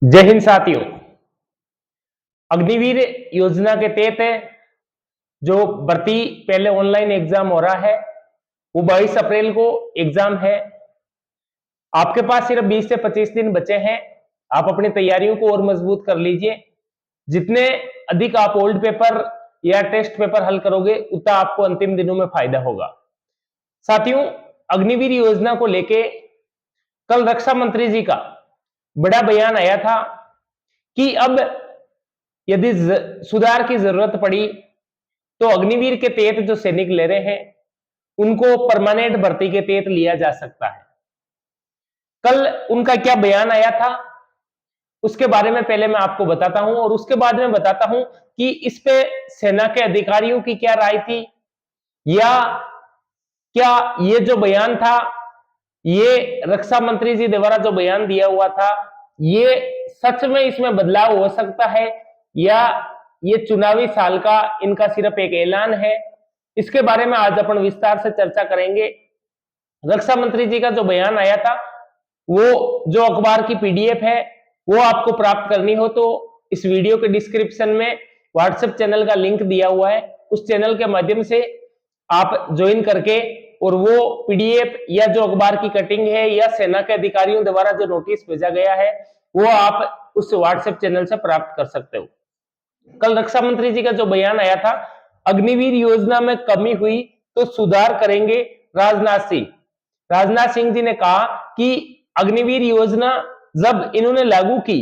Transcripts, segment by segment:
जय हिंद साथियों। अग्निवीर योजना के तहत जो भर्ती पहले ऑनलाइन एग्जाम हो रहा है वो 22 अप्रैल को एग्जाम है। आपके पास सिर्फ 20 से 25 दिन बचे हैं। आप अपनी तैयारियों को और मजबूत कर लीजिए। जितने अधिक आप ओल्ड पेपर या टेस्ट पेपर हल करोगे उतना आपको अंतिम दिनों में फायदा होगा। साथियों, अग्निवीर योजना को लेके कल रक्षा मंत्री जी का बड़ा बयान आया था कि अब यदि सुधार की जरूरत पड़ी तो अग्निवीर के तहत जो सैनिक ले रहे हैं उनको परमानेंट भर्ती के तहत लिया जा सकता है। कल उनका क्या बयान आया था उसके बारे में पहले मैं आपको बताता हूं और उसके बाद में बताता हूं कि इस पे सेना के अधिकारियों की क्या राय थी, या क्या ये जो बयान था, ये रक्षा मंत्री जी द्वारा जो बयान दिया हुआ था, ये सच में इसमें बदलाव हो सकता है या ये चुनावी साल का इनका सिर्फ एक ऐलान है। इसके बारे में आज अपन विस्तार से चर्चा करेंगे। रक्षा मंत्री जी का जो बयान आया था वो जो अखबार की पीडीएफ है वो आपको प्राप्त करनी हो तो इस वीडियो के डिस्क्रिप्शन में व्हाट्सएप चैनल का लिंक दिया हुआ है। उस चैनल के माध्यम से आप ज्वाइन करके और वो पीडीएफ या जो अखबार की कटिंग है या सेना के अधिकारियों द्वारा जो नोटिस भेजा गया है वो आप उस व्हाट्सएप चैनल से प्राप्त कर सकते हो। कल रक्षा मंत्री जी का जो बयान आया था, अग्निवीर योजना में कमी हुई तो सुधार करेंगे राजनाथ सिंह। राजनाथ सिंह जी ने कहा कि अग्निवीर योजना जब इन्होंने लागू की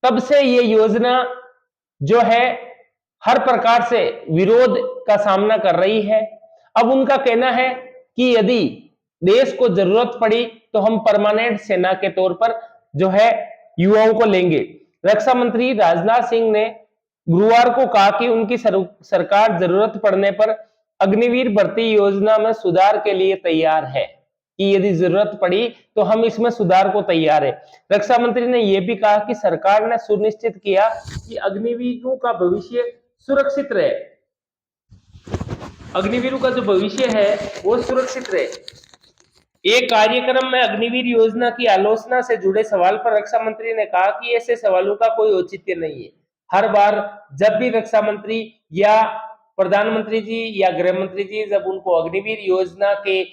तब से ये योजना जो है हर प्रकार से विरोध का सामना कर रही है। अब उनका कहना है कि यदि देश को जरूरत पड़ी तो हम परमानेंट सेना के तौर पर जो है युवाओं को लेंगे। रक्षा मंत्री राजनाथ सिंह ने गुरुवार को कहा कि उनकी सरकार जरूरत पड़ने पर अग्निवीर भर्ती योजना में सुधार के लिए तैयार है, कि यदि जरूरत पड़ी तो हम इसमें सुधार को तैयार है। रक्षा मंत्री ने यह भी कहा कि सरकार ने सुनिश्चित किया कि अग्निवीरों का भविष्य सुरक्षित रहे, अग्निवीरों का जो भविष्य है वो सुरक्षित रहे। एक कार्यक्रम में अग्निवीर योजना की आलोचना से जुड़े सवाल पर रक्षा मंत्री ने कहा कि ऐसे सवालों का कोई औचित्य नहीं है। हर बार जब भी रक्षा मंत्री या प्रधानमंत्री जी या गृह मंत्री जी जब उनको अग्निवीर योजना के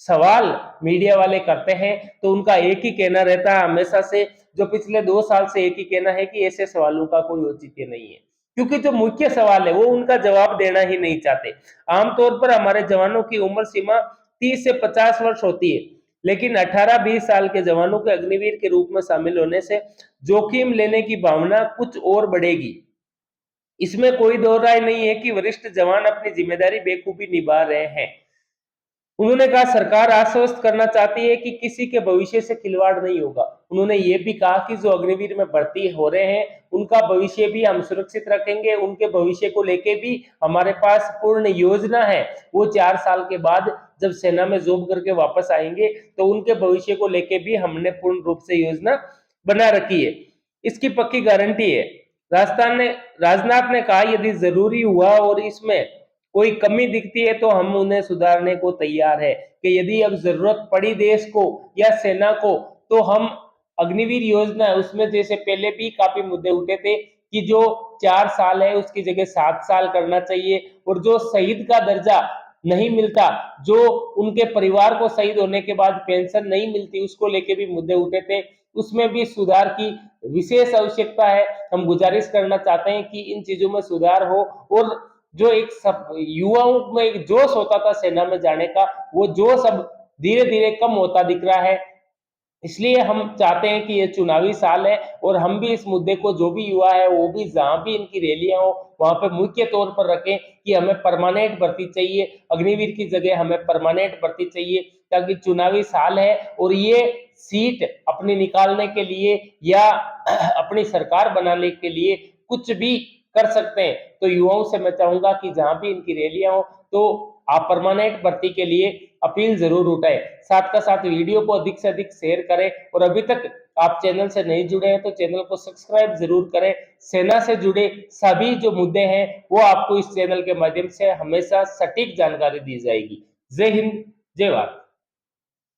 सवाल मीडिया वाले करते हैं तो उनका एक ही कहना रहता है, हमेशा से जो पिछले 2 साल से एक ही कहना है कि ऐसे सवालों का कोई औचित्य नहीं है, क्योंकि जो मुख्य सवाल है वो उनका जवाब देना ही नहीं चाहते। आमतौर पर हमारे जवानों की उम्र सीमा 30 से 50 वर्ष होती है, लेकिन 18-20 साल के जवानों के अग्निवीर के रूप में शामिल होने से जोखिम लेने की भावना कुछ और बढ़ेगी। इसमें कोई दो राय नहीं है कि वरिष्ठ जवान अपनी जिम्मेदारी बेखूबी निभा रहे हैं। उन्होंने कहा सरकार आश्वस्त करना चाहती है कि किसी के भविष्य से खिलवाड़ नहीं होगा। उन्होंने ये भी कहा कि जो अग्निवीर में भर्ती हो रहे हैं उनका भविष्य भी हम सुरक्षित रखेंगे, उनके भविष्य को लेके भी हमारे पास पूर्ण योजना है। वो 4 साल के बाद जब सेना में जॉब करके वापस आएंगे तो उनके भविष्य को लेके भी हमने पूर्ण रूप से योजना बना रखी है, इसकी पक्की गारंटी है। राजनाथ ने कहा यदि जरूरी हुआ और इसमें कोई कमी दिखती है तो हम उन्हें सुधारने को तैयार है, कि यदि अब जरूरत पड़ी देश को या सेना को तो हम अग्निवीर योजना है उसमें जैसे पहले भी काफी मुद्दे उठे थे कि जो 4 साल है उसकी जगह 7 साल करना चाहिए, और जो शहीद का दर्जा नहीं मिलता, जो उनके परिवार को शहीद होने के बाद पेंशन नहीं मिलती, उसको लेके भी मुद्दे उठे थे। उसमें भी सुधार की विशेष आवश्यकता है। हम गुजारिश करना चाहते हैं कि इन चीजों में सुधार हो और जो एक सब युवाओं में एक जोश होता था सेना में जाने का, वो जोश अब धीरे धीरे कम होता दिख रहा है। इसलिए हम चाहते हैं कि ये चुनावी साल है और हम भी इस मुद्दे को, जो भी युवा है वो भी जहां भी इनकी रैलियां हो वहां पे मुख्य तौर पर रखें कि हमें परमानेंट भर्ती चाहिए, अग्निवीर की जगह हमें परमानेंट भर्ती चाहिए, ताकि चुनावी साल है और ये सीट अपनी निकालने के लिए या अपनी सरकार बनाने के लिए कुछ भी कर सकते हैं। तो युवाओं से मैं चाहूंगा कि जहां भी इनकी रैलियां हो तो आप परमानेंट भर्ती के लिए अपील जरूर उठाएं। साथ का साथ वीडियो को अधिक से अधिक शेयर करें और अभी तक आप चैनल से नहीं जुड़े हैं तो चैनल को सब्सक्राइब जरूर करें। सेना से जुड़े सभी जो मुद्दे हैं वो आपको इस चैनल के माध्यम से हमेशा सटीक जानकारी दी जाएगी। जय हिंद, जय भारत।